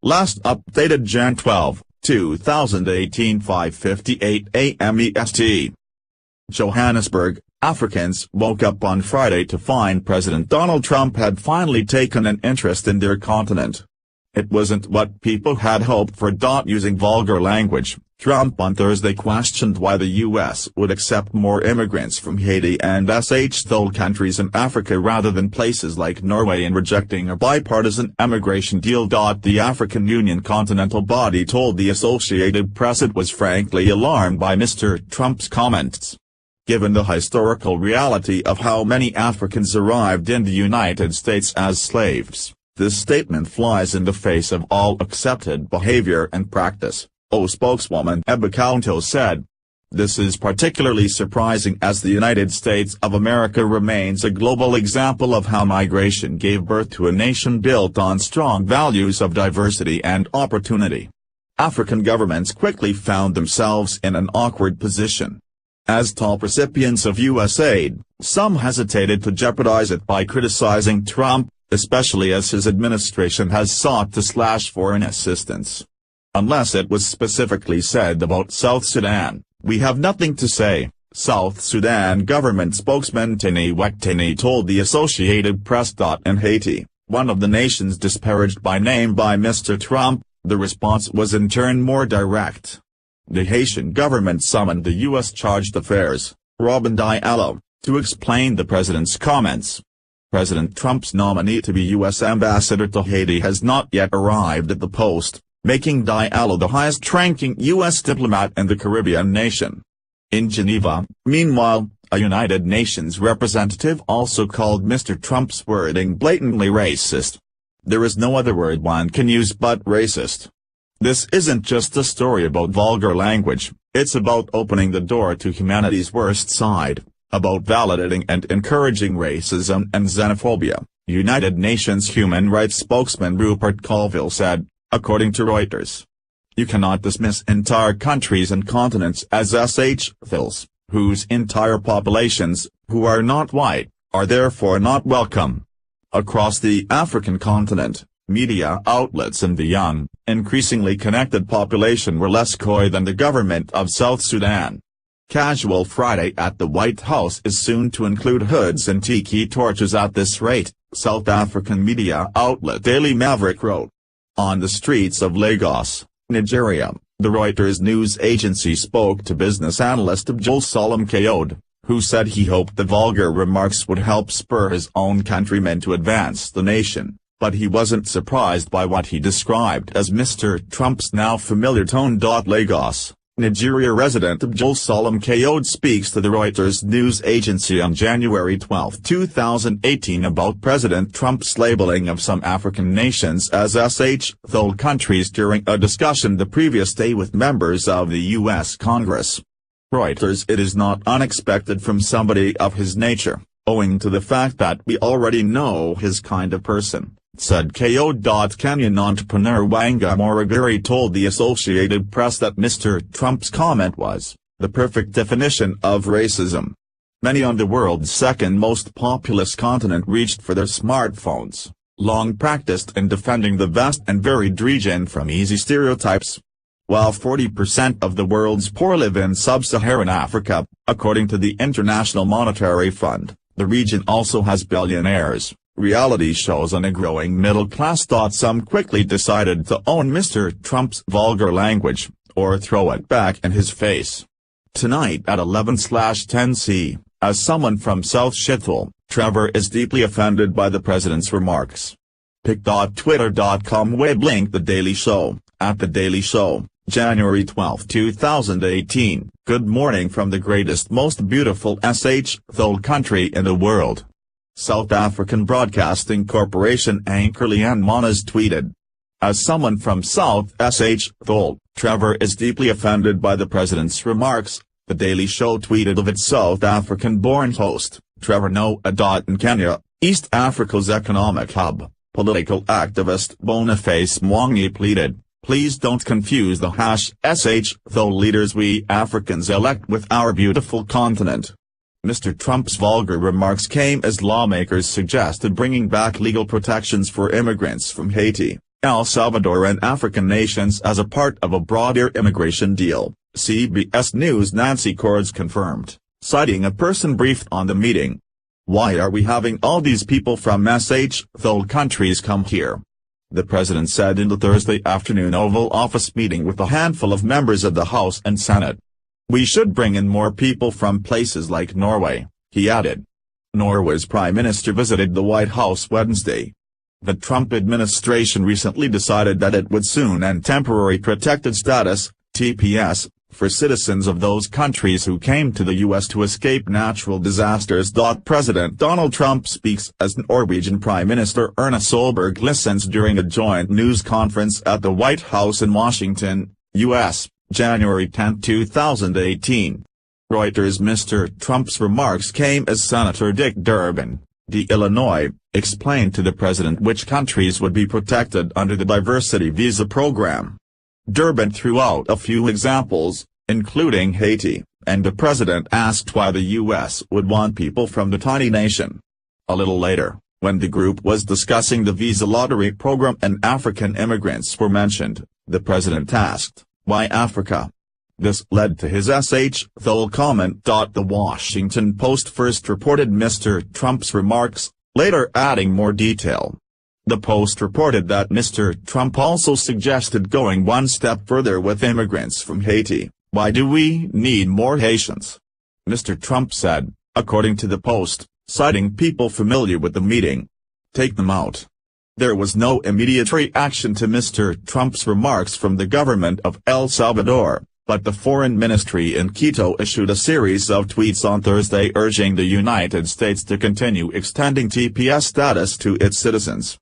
Last updated Jan 12, 2018 5:58 a.m. EST. Johannesburg, Africans woke up on Friday to find President Donald Trump had finally taken an interest in their continent. It wasn't what people had hoped for. Using vulgar language, Trump on Thursday questioned why the U.S. would accept more immigrants from Haiti and thole countries in Africa rather than places like Norway, and rejecting a bipartisan immigration deal. The African Union continental body told the Associated Press it was frankly alarmed by Mr. Trump's comments. Given the historical reality of how many Africans arrived in the United States as slaves, this statement flies in the face of all accepted behavior and practice, spokeswoman Ebba Counto said. This is particularly surprising as the United States of America remains a global example of how migration gave birth to a nation built on strong values of diversity and opportunity. African governments quickly found themselves in an awkward position. As top recipients of U.S. aid, some hesitated to jeopardize it by criticizing Trump, especially as his administration has sought to slash foreign assistance. Unless it was specifically said about South Sudan, we have nothing to say, South Sudan government spokesman Tini Wektini told the Associated Press. In Haiti, one of the nations disparaged by name by Mr. Trump, the response was in turn more direct. The Haitian government summoned the U.S. Chargé d'Affaires, Robin Diallo, to explain the president's comments. President Trump's nominee to be U.S. ambassador to Haiti has not yet arrived at the post, making Diallo the highest-ranking U.S. diplomat in the Caribbean nation. In Geneva, meanwhile, a United Nations representative also called Mr. Trump's wording blatantly racist. There is no other word one can use but racist. This isn't just a story about vulgar language, it's about opening the door to humanity's worst side, about validating and encouraging racism and xenophobia, United Nations human rights spokesman Rupert Colville said, according to Reuters. You cannot dismiss entire countries and continents as tholes, whose entire populations, who are not white, are therefore not welcome. Across the African continent, media outlets and the young, increasingly connected population were less coy than the government of South Sudan. Casual Friday at the White House is soon to include hoods and tiki torches at this rate, South African media outlet Daily Maverick wrote. On the streets of Lagos, Nigeria, the Reuters news agency spoke to business analyst Abdul Salam Kayode, who said he hoped the vulgar remarks would help spur his own countrymen to advance the nation, but he wasn't surprised by what he described as Mr. Trump's now familiar tone. Lagos, Nigeria resident Abdul Salam Kayode speaks to the Reuters news agency on January 12, 2018 about President Trump's labeling of some African nations as thole countries during a discussion the previous day with members of the U.S. Congress. Reuters. It is not unexpected from somebody of his nature, owing to the fact that we already know his kind of person, said Kayode. Kenyan entrepreneur Wanga Moragiri told the Associated Press that Mr. Trump's comment was the perfect definition of racism. Many on the world's second most populous continent reached for their smartphones, long practiced in defending the vast and varied region from easy stereotypes. While 40% of the world's poor live in sub-Saharan Africa, according to the International Monetary Fund, the region also has billionaires, reality shows and a growing middle class. Some quickly decided to own Mr. Trump's vulgar language, or throw it back in his face. Tonight at 11/10 c, as someone from South Thole, Trevor is deeply offended by the president's remarks. Pic.twitter.com Weblink The Daily Show, at The Daily Show, January 12, 2018, good morning from the greatest most beautiful thole country in the world. South African Broadcasting Corporation anchor Leanne Monas tweeted. As someone from South thole, Trevor is deeply offended by the president's remarks, The Daily Show tweeted of its South African-born host, Trevor Noah. In Kenya, East Africa's economic hub, political activist Boniface Mwangi pleaded, please don't confuse the thole leaders we Africans elect with our beautiful continent. Mr. Trump's vulgar remarks came as lawmakers suggested bringing back legal protections for immigrants from Haiti, El Salvador and African nations as a part of a broader immigration deal, CBS News' Nancy Cordes confirmed, citing a person briefed on the meeting. "Why are we having all these people from thole countries come here?" the president said in the Thursday afternoon Oval Office meeting with a handful of members of the House and Senate. "We should bring in more people from places like Norway," he added. Norway's prime minister visited the White House Wednesday. The Trump administration recently decided that it would soon end temporary protected status, TPS, for citizens of those countries who came to the U.S. to escape natural disasters. President Donald Trump speaks as Norwegian Prime Minister Erna Solberg listens during a joint news conference at the White House in Washington, U.S., January 10, 2018. Reuters. Mr. Trump's remarks came as Senator Dick Durbin, D. Illinois, explained to the president which countries would be protected under the diversity visa program. Durbin threw out a few examples, including Haiti, and the president asked why the U.S. would want people from the tiny nation. A little later, when the group was discussing the visa lottery program and African immigrants were mentioned, the president asked, "Why Africa?" This led to his thole comment. The Washington Post first reported Mr. Trump's remarks, later adding more detail. The Post reported that Mr. Trump also suggested going one step further with immigrants from Haiti. "Why do we need more Haitians?" Mr. Trump said, according to the Post, citing people familiar with the meeting. "Take them out." There was no immediate reaction to Mr. Trump's remarks from the government of El Salvador, but the foreign ministry in Quito issued a series of tweets on Thursday urging the United States to continue extending TPS status to its citizens.